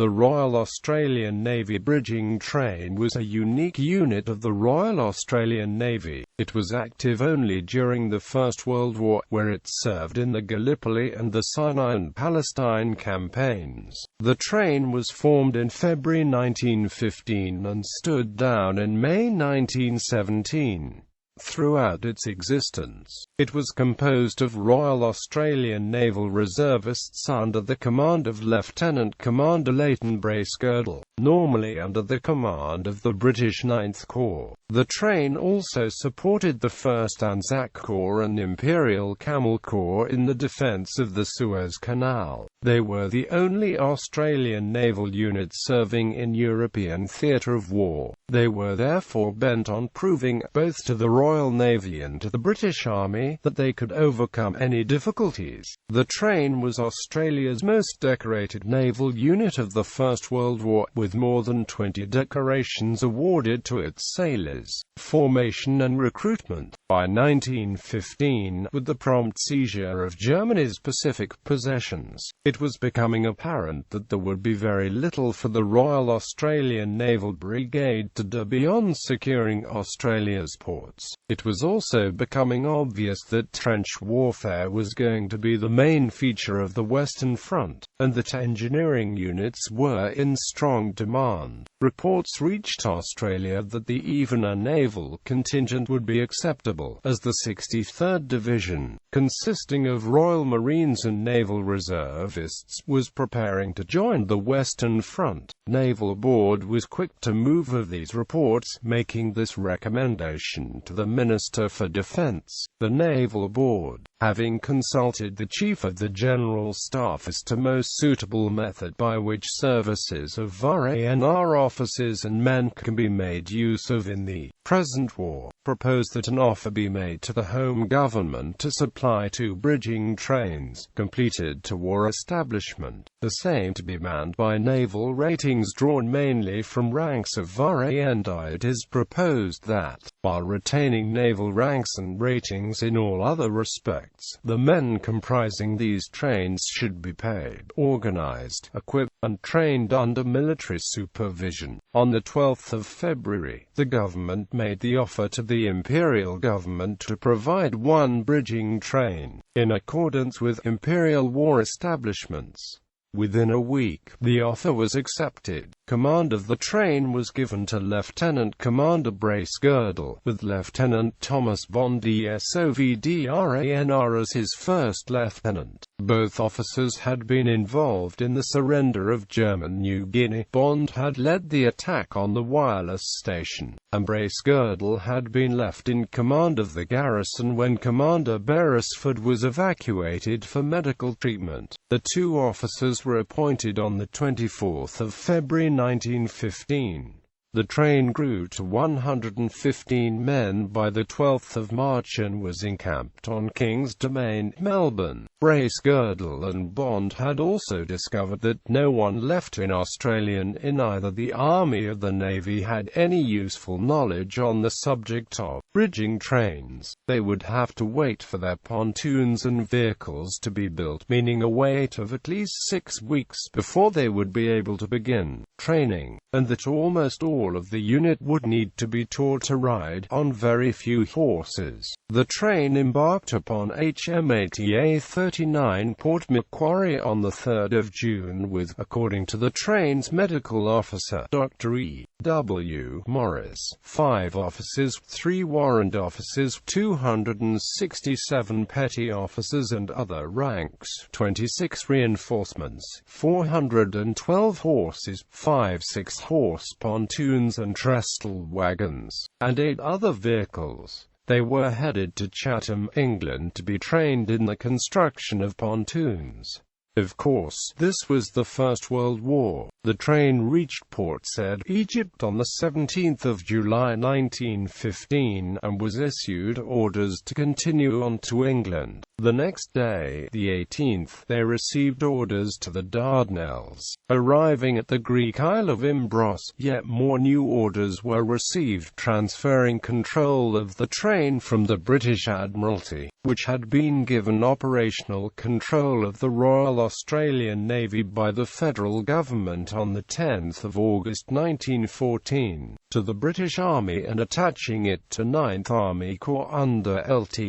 The Royal Australian Navy bridging train was a unique unit of the Royal Australian Navy. It was active only during the First World War, where it served in the Gallipoli and the Sinai and Palestine campaigns. The train was formed in February 1915 and stood down in May 1917. Throughout its existence, it was composed of Royal Australian Naval Reservists under the command of Lieutenant Commander Leighton Bracegirdle, normally under the command of the British 9th Corps. The train also supported the 1st Anzac Corps and Imperial Camel Corps in the defence of the Suez Canal. They were the only Australian naval unit serving in European theatre of war. They were therefore bent on proving, both to the Royal Navy and to the British Army, that they could overcome any difficulties. The train was Australia's most decorated naval unit of the First World War, with more than 20 decorations awarded to its sailors, formation and recruitment. By 1915, with the prompt seizure of Germany's Pacific possessions, it was becoming apparent that there would be very little for the Royal Australian Naval Brigade to do beyond securing Australia's ports. It was also becoming obvious that trench warfare was going to be the main feature of the Western Front, and that engineering units were in strong demand. Reports reached Australia that even a naval contingent would be acceptable, as the 63rd Division, consisting of Royal Marines and Naval Reservists, was preparing to join the Western Front. Naval Board was quick to move of these reports, making this recommendation to the Minister for Defence. The Naval Board, having consulted the Chief of the General Staff as to most suitable method by which services of VAR officers and men can be made use of in the present war, proposed that an offer be made to the Home Government to supply 2 bridging trains, completed to war establishment, the same to be manned by naval ratings drawn mainly from ranks of VAR. It is proposed that, while retaining naval ranks and ratings in all other respects, the men comprising these trains should be paid, organized, equipped, and trained under military supervision. On the 12th of February, the government made the offer to the Imperial government to provide 1 bridging train, in accordance with Imperial war establishments. Within a week, the offer was accepted. Command of the train was given to Lieutenant Commander Bracegirdle, with Lieutenant Thomas Bond SOVDRANR as his first lieutenant. Both officers had been involved in the surrender of German New Guinea. Bond had led the attack on the wireless station, and Bracegirdle had been left in command of the garrison when Commander Beresford was evacuated for medical treatment. The 2 officers were appointed on the 24th of February 1915. The train grew to 115 men by the 12th of March and was encamped on King's Domain, Melbourne. Bracegirdle and Bond had also discovered that no one left in Australian in either the Army or the Navy had any useful knowledge on the subject of bridging trains. They would have to wait for their pontoons and vehicles to be built, meaning a wait of at least 6 weeks before they would be able to begin training, and that almost all of the unit would need to be taught to ride on very few horses. The train embarked upon HMATA 39 Port Macquarie on the 3rd of June with, according to the train's medical officer, Dr. E. W. Morris, 5 officers, 3 warrant officers, 267 petty officers and other ranks, 26 reinforcements, 412 horses, 5 6-horse pontoons and trestle wagons, and 8 other vehicles. They were headed to Chatham, England to be trained in the construction of pontoons. Of course, this was the First World War. The train reached Port Said, Egypt on the 17th of July 1915 and was issued orders to continue on to England. The next day, the 18th, they received orders to the Dardanelles. Arriving at the Greek Isle of Imbros, yet more new orders were received transferring control of the train from the British Admiralty, which had been given operational control of the Royal Australian Navy by the federal government on 10 August 1914, to the British Army and attaching it to 9th Army Corps under Lt.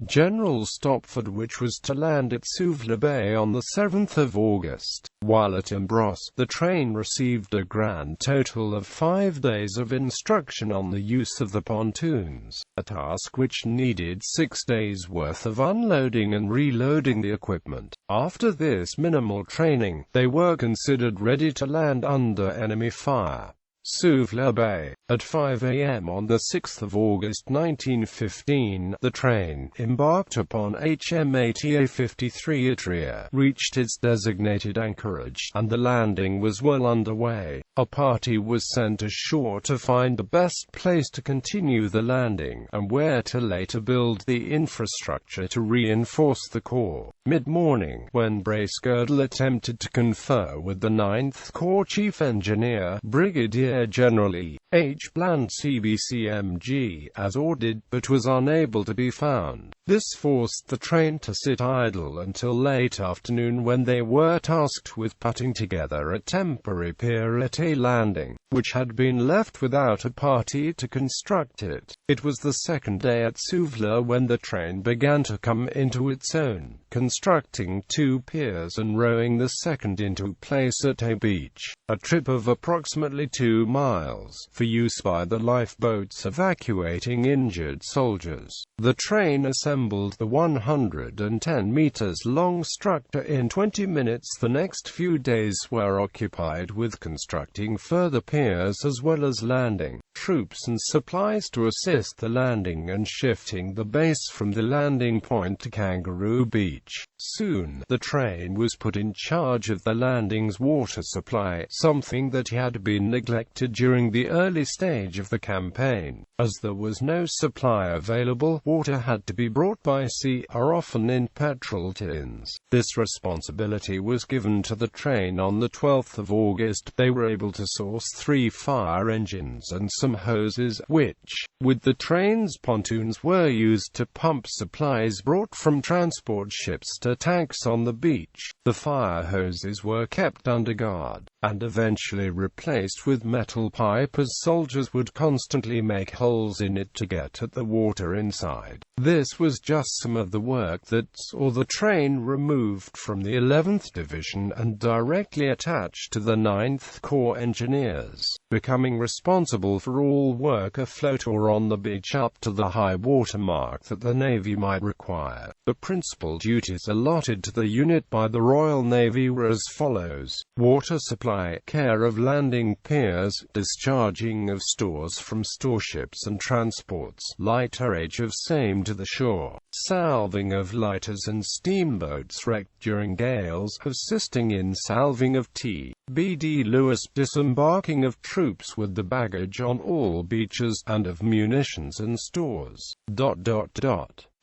General Stopford, which was to land at Suvla Bay on 7 August. While at Imbros, the train received a grand total of 5 days of instruction on the use of the pontoons, a task which needed 6 days' worth of unloading and reloading the equipment. After this minimal training, they were considered ready to land under enemy fire. Suvla Bay. At 5 a.m. on 6 August 1915, the train, embarked upon HMATA 53 Itria, reached its designated anchorage, and the landing was well underway. A party was sent ashore to find the best place to continue the landing, and where to later build the infrastructure to reinforce the corps. Mid-morning, when Bracegirdle attempted to confer with the 9th Corps Chief Engineer, Brigadier General E.H. Bland CBCMG, as ordered, but was unable to be found. This forced the train to sit idle until late afternoon, when they were tasked with putting together a temporary pier at a landing, which had been left without a party to construct it. It was the second day at Suvla when the train began to come into its own, constructing 2 piers and rowing the second into place at a beach, a trip of approximately 2 miles, for use by the lifeboats evacuating injured soldiers. The train assembled the 110 meters long structure in 20 minutes. The next few days were occupied with constructing further piers as well as landing troops and supplies to assist the landing and shifting the base from the landing point to Kangaroo Beach. Soon, the train was put in charge of the landing's water supply, something that had been neglected during the early stage of the campaign. As there was no supply available, water had to be brought by sea, or often in petrol tins. This responsibility was given to the train on the 12th of August. They were able to source 3 fire engines and some hoses, which, with the train's pontoons, were used to pump supplies brought from transport ships to tanks on the beach. The fire hoses were kept under guard, and eventually replaced with metal pipe, as soldiers would constantly make holes in it to get at the water inside. This was just some of the work that saw the train removed from the 11th Division and directly attached to the 9th Corps Engineers, becoming responsible for all work afloat or on the beach up to the high water mark that the Navy might require. The principal duties allotted to the unit by the Royal Navy were as follows: water supply, care of landing piers, discharging of stores from storeships and transports, lighterage of same to the shore, salving of lighters and steamboats wrecked during gales, assisting in salving of T.B.D. Lewis, disembarking of troops with the baggage on all beaches, and of munitions and stores.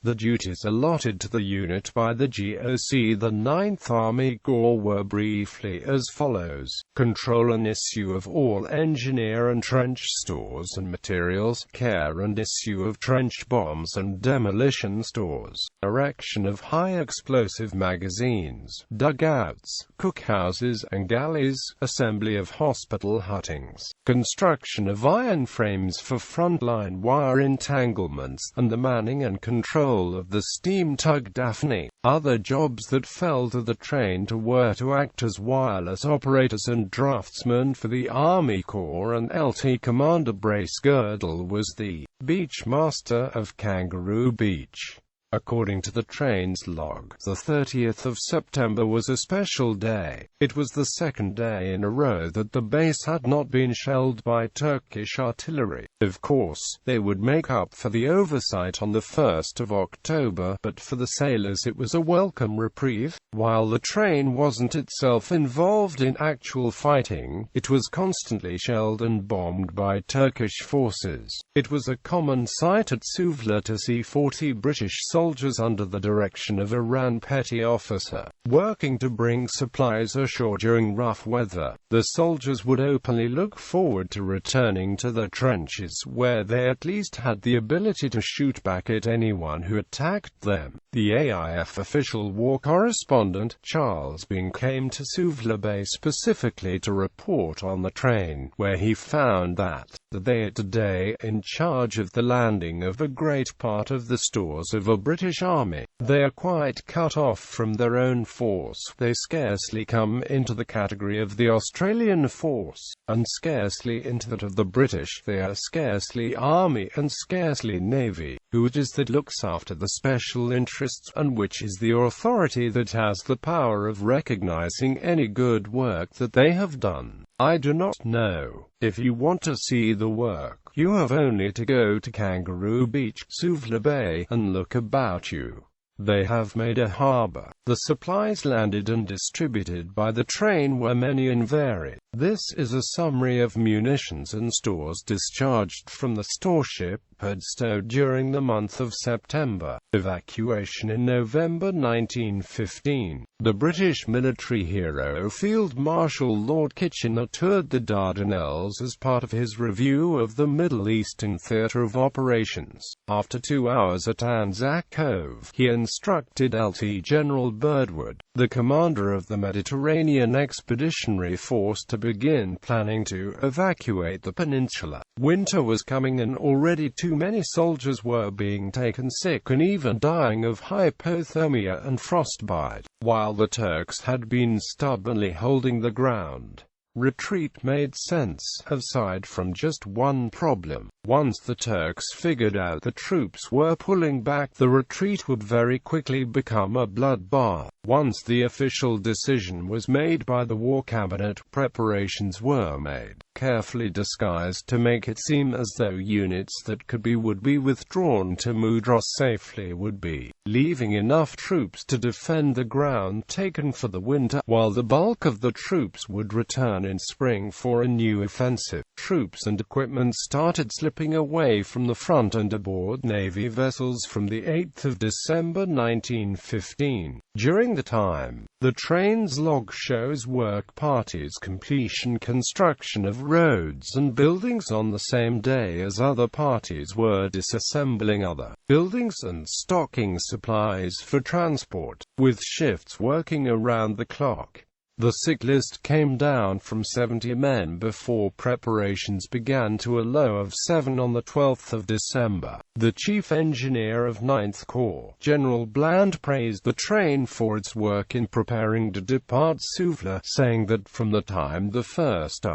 The duties allotted to the unit by the GOC, the 9th Army Corps, were briefly as follows: control and issue of all engineer and trench stores and materials, care and issue of trench bombs and demolition stores, erection of high explosive magazines, dugouts, cookhouses and galleys, assembly of hospital huttings, construction of iron frames for frontline wire entanglements, and the manning and control of the steam tug Daphne. Other jobs that fell to the train were to act as wireless operators and draftsmen for the Army Corps, and LT Commander Bracegirdle was the beach master of Kangaroo Beach. According to the train's log, the 30th of September was a special day. It was the second day in a row that the base had not been shelled by Turkish artillery. Of course, they would make up for the oversight on the 1st of October, but for the sailors it was a welcome reprieve. While the train wasn't itself involved in actual fighting, it was constantly shelled and bombed by Turkish forces. It was a common sight at Suvla to see 40 British soldiers soldiers under the direction of Iran petty officer, working to bring supplies ashore during rough weather. The soldiers would openly look forward to returning to their trenches, where they at least had the ability to shoot back at anyone who attacked them. The AIF official war correspondent, Charles Byng, came to Suvla Bay specifically to report on the train, where he found that they are today in charge of the landing of a great part of the stores of a British army. They are quite cut off from their own force. They scarcely come into the category of the Australian force, and scarcely into that of the British. They are scarcely army and scarcely navy. Who it is that looks after the special interests, and which is the authority that has the power of recognizing any good work that they have done? I do not know. If you want to see the work, you have only to go to Kangaroo Beach, Suvla Bay, and look about you. They have made a harbour. The supplies landed and distributed by the train were many and varied. This is a summary of munitions and stores discharged from the storeship Padstow during the month of September. Evacuation in November 1915. The British military hero Field Marshal Lord Kitchener toured the Dardanelles as part of his review of the Middle Eastern theatre of operations. After 2 hours at Anzac Cove, he instructed Lt. General Birdwood, the commander of the Mediterranean Expeditionary Force, to begin planning to evacuate the peninsula. Winter was coming and already too many soldiers were being taken sick and even dying of hypothermia and frostbite, while the Turks had been stubbornly holding the ground. Retreat made sense, aside from just one problem. Once the Turks figured out the troops were pulling back, the retreat would very quickly become a bloodbath. Once the official decision was made by the War Cabinet, preparations were made, carefully disguised to make it seem as though units that could be would be withdrawn to Mudros safely would be, leaving enough troops to defend the ground taken for the winter, while the bulk of the troops would return in spring for a new offensive. Troops and equipment started slipping away from the front and aboard Navy vessels from the 8th of December 1915. During the time, the train's log shows work parties completion construction of roads and buildings on the same day as other parties were disassembling other buildings and stocking supplies for transport, with shifts working around the clock. The sick list came down from 70 men before preparations began to a low of 7 on the 12th of December. The chief engineer of 9th Corps, General Bland, praised the train for its work in preparing to depart Suvla, saying that from the time the 1st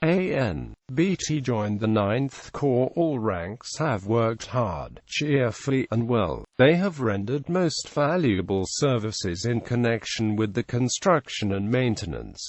RANBT joined the 9th Corps, all ranks have worked hard, cheerfully, and well. They have rendered most valuable services in connection with the construction and maintenance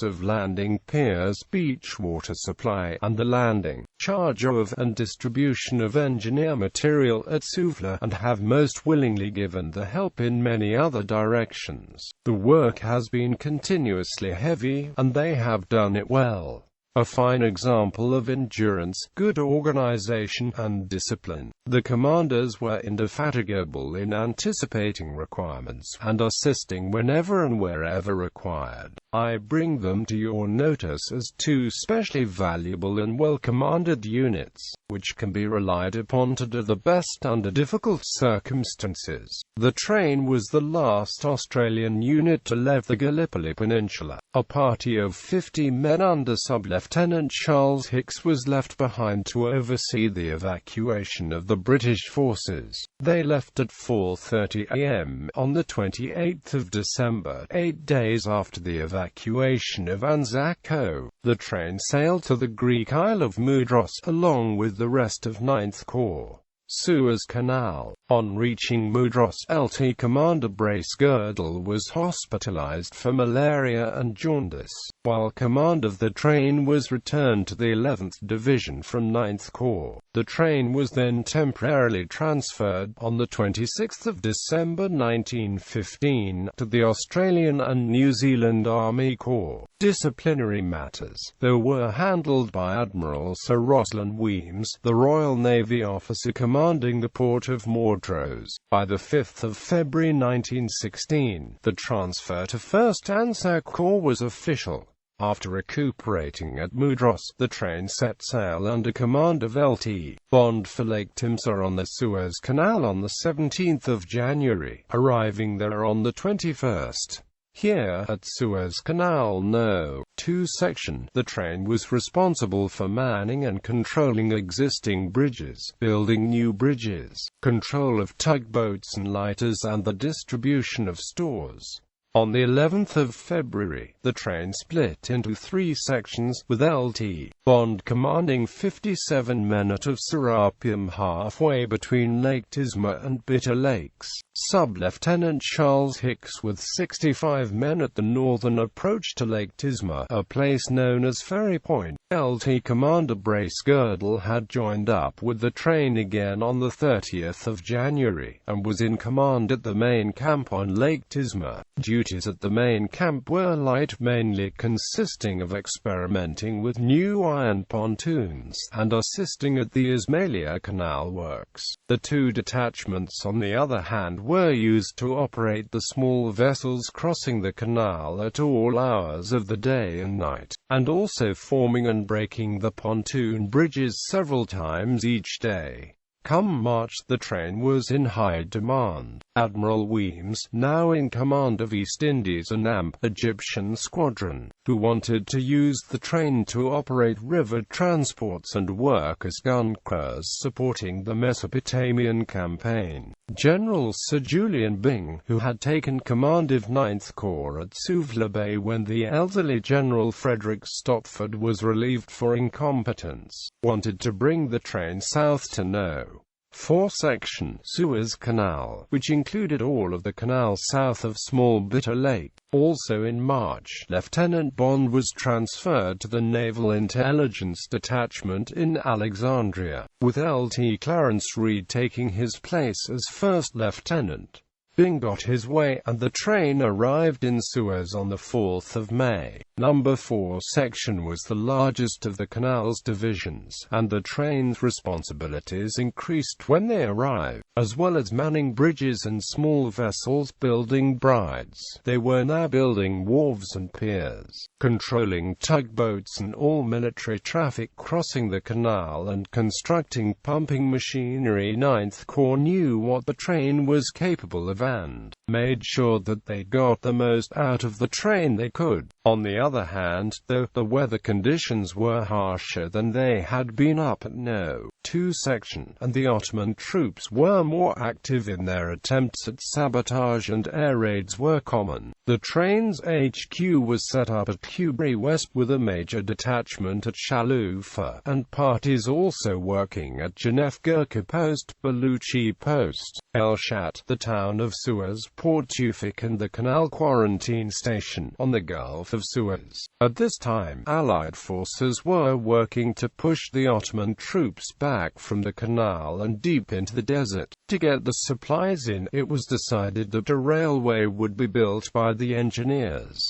of landing piers, beach water supply, and the landing, charge of, and distribution of engineer material at Suvla, and have most willingly given the help in many other directions. The work has been continuously heavy, and they have done it well. A fine example of endurance, good organization, and discipline. The commanders were indefatigable in anticipating requirements and assisting whenever and wherever required. I bring them to your notice as two specially valuable and well-commanded units, which can be relied upon to do the best under difficult circumstances. The train was the last Australian unit to leave the Gallipoli Peninsula. A party of 50 men under Sub-Lieutenant Charles Hicks was left behind to oversee the evacuation of the British forces. They left at 4:30 a.m. on the 28th of December, 8 days after the evacuation of Anzac Cove. The train sailed to the Greek Isle of Mudros, along with the rest of 9th Corps. Suez Canal. On reaching Mudros, LT Commander Bracegirdle was hospitalized for malaria and jaundice, while command of the train was returned to the 11th Division from 9th Corps. The train was then temporarily transferred, on the 26th of December 1915, to the Australian and New Zealand Army Corps. Disciplinary matters, though, were handled by Admiral Sir Rosalind Weems, the Royal Navy officer commanding commanding the port of Montrose. By the 5th of February 1916, the transfer to 1st Ansar Corps was official. After recuperating at Mudros, the train set sail under command of Lt. Bond for Lake Timsah on the Suez Canal on the 17th of January, arriving there on the 21st. Here, at Suez Canal No. 2 section, the train was responsible for manning and controlling existing bridges, building new bridges, control of tugboats and lighters, and the distribution of stores. On the 11th of February, the train split into 3 sections, with Lt. Bond commanding 57 men at of Serapeum halfway between Lake Tisma and Bitter Lakes. Sub-Lieutenant Charles Hicks with 65 men at the northern approach to Lake Tisma, a place known as Ferry Point. Lt. Commander Bracegirdle had joined up with the train again on the 30th of January, and was in command at the main camp on Lake Tisma. Duties at the main camp were light, mainly consisting of experimenting with new iron pontoons, and assisting at the Ismailia Canal works. The 2 detachments, on the other hand, were used to operate the small vessels crossing the canal at all hours of the day and night, and also forming and breaking the pontoon bridges several times each day. Come March, the train was in high demand. Admiral Weems, now in command of East Indies and AMP Egyptian Squadron, who wanted to use the train to operate river transports and work as gun crews supporting the Mesopotamian campaign. General Sir Julian Byng, who had taken command of 9th Corps at Suvla Bay when the elderly General Frederick Stopford was relieved for incompetence, wanted to bring the train south to No. 4 section, Suez Canal, which included all of the canal south of Small Bitter Lake. Also in March, Lieutenant Bond was transferred to the Naval Intelligence Detachment in Alexandria, with Lt. Clarence Reed taking his place as First Lieutenant. Byng got his way, and the train arrived in Suez on the 4th of May. Number 4 section was the largest of the canal's divisions, and the train's responsibilities increased when they arrived. As well as manning bridges and small vessels building brides, they were now building wharves and piers, controlling tugboats and all military traffic crossing the canal, and constructing pumping machinery. 9th Corps knew what the train was capable of and made sure that they got the most out of the train they could. On the other hand, though, the weather conditions were harsher than they had been up at No. 2 section, and the Ottoman troops were more active in their attempts at sabotage, and air raids were common. The train's HQ was set up at Kubri West, with a major detachment at Shalufa, and parties also working at Janef Gurkha Post, Baluchi Post, El Shat, the town of Suez, Port Tufik, and the Canal Quarantine Station on the Gulf of Suez. At this time, Allied forces were working to push the Ottoman troops back from the canal and deep into the desert. To get the supplies in, it was decided that a railway would be built by the engineers.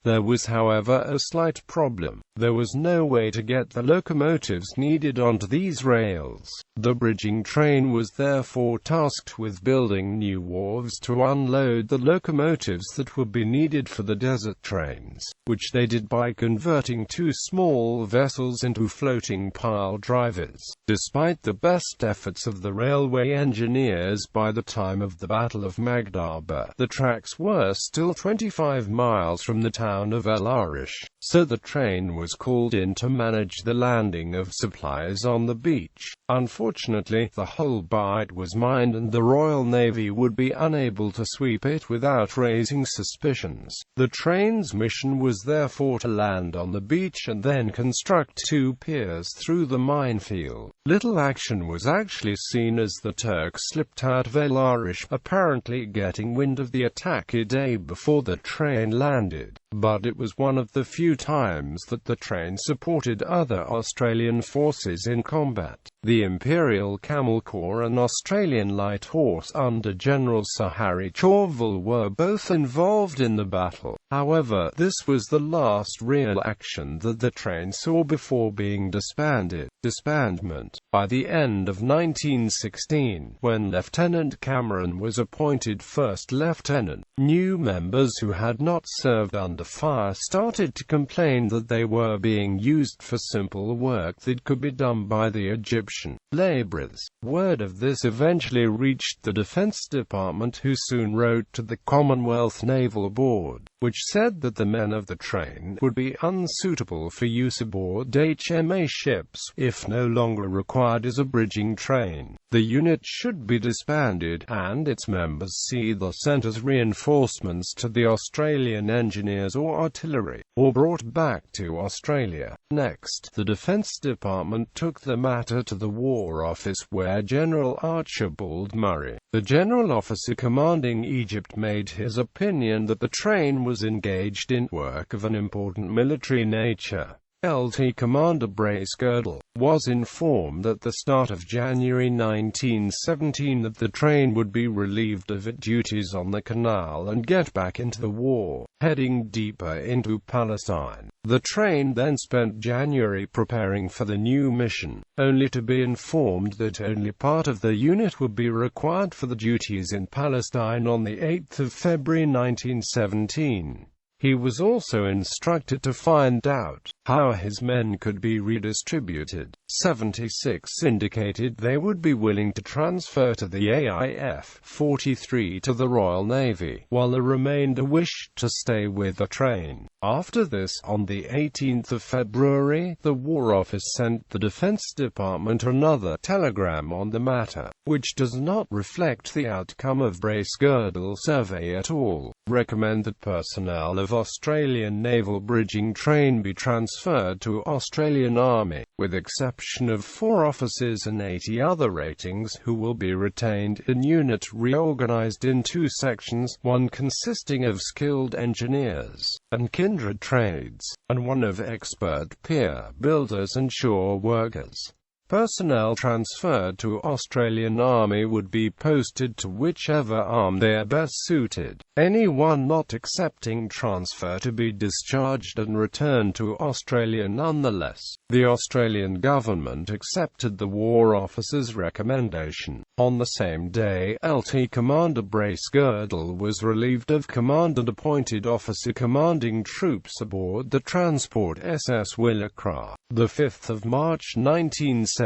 There was, however, a slight problem. There was no way to get the locomotives needed onto these rails. The bridging train was therefore tasked with building new wharves to unload the locomotives that would be needed for the desert trains, which they did by converting 2 small vessels into floating pile drivers. Despite the best efforts of the railway engineers, by the time of the Battle of Magdaba, the tracks were still 25 miles from the town of El Arish, so the train was called in to manage the landing of supplies on the beach. Unfortunately, the whole bight was mined, and the Royal Navy would be unable to sweep it without raising suspicions. The train's mission was therefore to land on the beach and then construct 2 piers through the minefield. Little action was actually seen as the Turks slipped out of El Arish, apparently getting wind of the attack a day before the train landed. But it was one of the few times that the train supported other Australian forces in combat. The Imperial Camel Corps and Australian Light Horse under General Sir Harry Chauvel were both involved in the battle. However, this was the last real action that the train saw before being disbanded. Disbandment. By the end of 1916, when Lieutenant Cameron was appointed first lieutenant, new members who had not served under fire started to complain that they were being used for simple work that could be done by the Egyptian laborers. Word of this eventually reached the Defense Department, who soon wrote to the Commonwealth Naval Board, which said that the men of the train would be unsuitable for use aboard HMA ships, if no longer required as a bridging train. The unit should be disbanded, and its members either sent as reinforcements to the Australian Engineers or Artillery, or brought back to Australia. Next, the Defense Department took the matter to the War Office, where General Archibald Murray, the general officer commanding Egypt, made his opinion that the train was engaged in work of an important military nature. LT Commander Bracegirdle was informed at the start of January 1917 that the train would be relieved of its duties on the canal and get back into the war, heading deeper into Palestine. The train then spent January preparing for the new mission, only to be informed that only part of the unit would be required for the duties in Palestine on the 8th of February 1917. He was also instructed to find out how his men could be redistributed. 76 indicated they would be willing to transfer to the AIF, 43 to the Royal Navy, while the remainder wished to stay with the train. After this, on the 18th of February, the War Office sent the Defense Department another telegram on the matter, which does not reflect the outcome of Bracegirdle's survey at all. Recommend that personnel of Australian Naval Bridging Train be transferred to Australian Army, with exception of 4 officers and 80 other ratings, who will be retained in unit reorganized in 2 sections, one consisting of skilled engineers and kindred trades, and one of expert pier builders and shore workers. Personnel transferred to Australian Army would be posted to whichever arm they are best suited. Anyone not accepting transfer to be discharged and returned to Australia nonetheless. The Australian government accepted the War Office's recommendation. On the same day, LT Commander Bracegirdle was relieved of command and appointed officer commanding troops aboard the transport SS Willacra. The 5th of March 1917.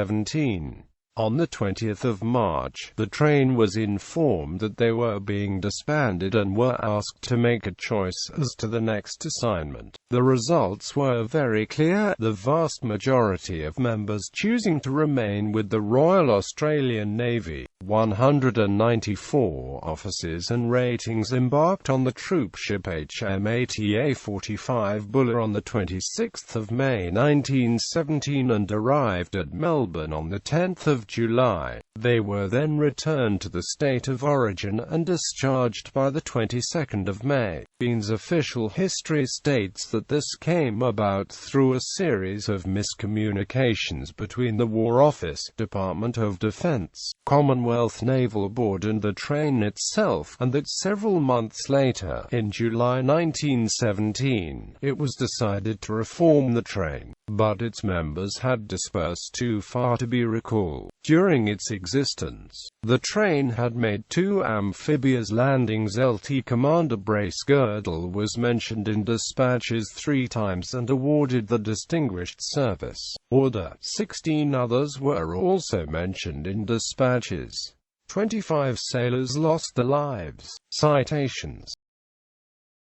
On the 20th of March, the train was informed that they were being disbanded and were asked to make a choice as to the next assignment. The results were very clear, the vast majority of members choosing to remain with the Royal Australian Navy. 194 officers and ratings embarked on the troopship HMATA 45 Buller on the 26th of May 1917 and arrived at Melbourne on the 10th of July. They were then returned to the state of origin and discharged by the 22nd of May. Bean's official history states that this came about through a series of miscommunications between the War Office, Department of Defense, Commonwealth Naval Board and the train itself, and that several months later, in July 1917, it was decided to reform the train, but its members had dispersed too far to be recalled. During its existence, the train had made 2 amphibious landings. LT Commander Bracegirdle was mentioned in dispatches 3 times and awarded the Distinguished Service Order. 16 others were also mentioned in dispatches. 25 sailors lost their lives. Citations